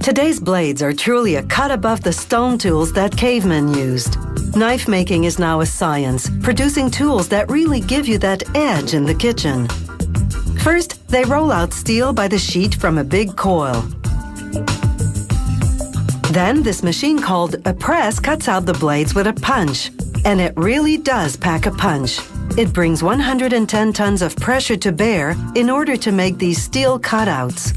Today's blades are truly a cut above the stone tools that cavemen used. Knife making is now a science, producing tools that really give you that edge in the kitchen. First, they roll out steel by the sheet from a big coil. Then, this machine called a press cuts out the blades with a punch. And it really does pack a punch. It brings 110 tons of pressure to bear in order to make these steel cutouts.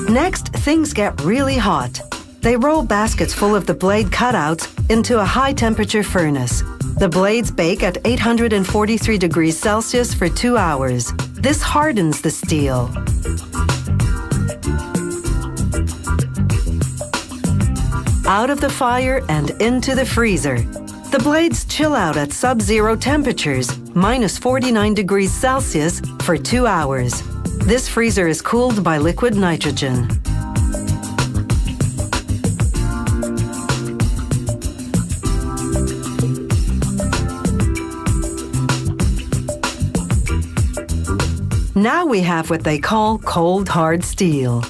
Next, things get really hot. They roll baskets full of the blade cutouts into a high-temperature furnace. The blades bake at 843 degrees Celsius for 2 hours. This hardens the steel. Out of the fire and into the freezer. The blades chill out at sub-zero temperatures, -49 degrees Celsius, for 2 hours. This freezer is cooled by liquid nitrogen. Now we have what they call cold hard steel.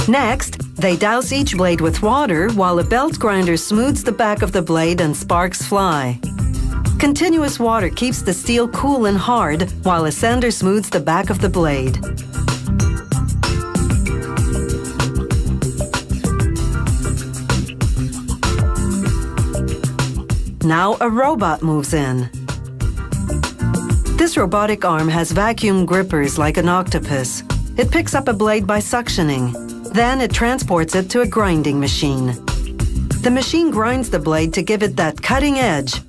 Next, they douse each blade with water while a belt grinder smooths the back of the blade and sparks fly. Continuous water keeps the steel cool and hard while a sander smooths the back of the blade. Now a robot moves in. This robotic arm has vacuum grippers like an octopus. It picks up a blade by suctioning. Then it transports it to a grinding machine. The machine grinds the blade to give it that cutting edge.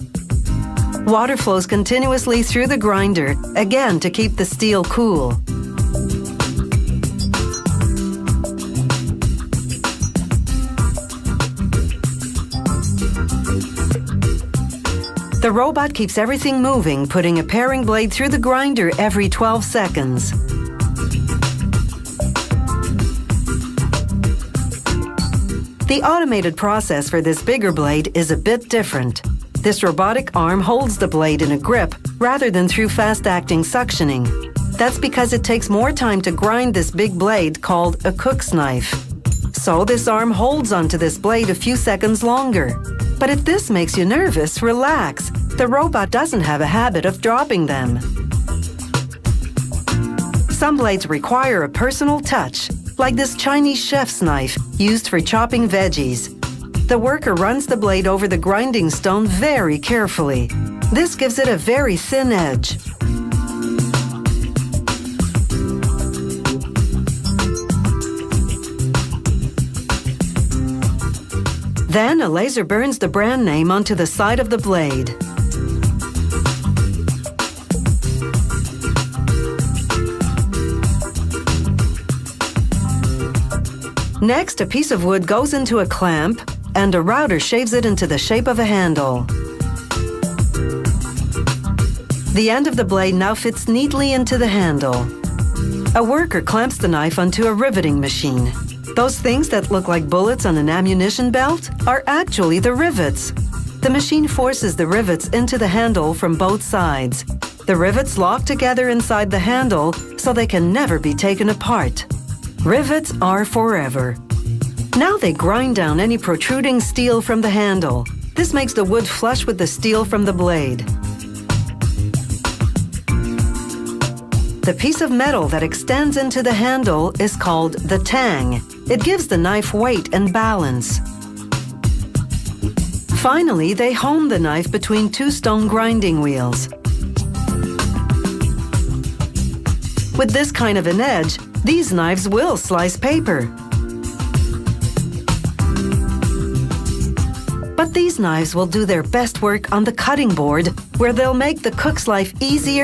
Water flows continuously through the grinder, again to keep the steel cool. The robot keeps everything moving, putting a paring blade through the grinder every 12 seconds. The automated process for this bigger blade is a bit different. This robotic arm holds the blade in a grip rather than through fast-acting suctioning. That's because it takes more time to grind this big blade called a cook's knife. So this arm holds onto this blade a few seconds longer. But if this makes you nervous, relax. The robot doesn't have a habit of dropping them. Some blades require a personal touch, like this Chinese chef's knife used for chopping veggies. The worker runs the blade over the grinding stone very carefully. This gives it a very thin edge. Then a laser burns the brand name onto the side of the blade. Next, a piece of wood goes into a clamp, and a router shaves it into the shape of a handle. The end of the blade now fits neatly into the handle. A worker clamps the knife onto a riveting machine. Those things that look like bullets on an ammunition belt are actually the rivets. The machine forces the rivets into the handle from both sides. The rivets lock together inside the handle so they can never be taken apart. Rivets are forever. Now they grind down any protruding steel from the handle. This makes the wood flush with the steel from the blade. The piece of metal that extends into the handle is called the tang. It gives the knife weight and balance. Finally, they hone the knife between two stone grinding wheels. With this kind of an edge, these knives will slice paper. But these knives will do their best work on the cutting board, where they'll make the cook's life easier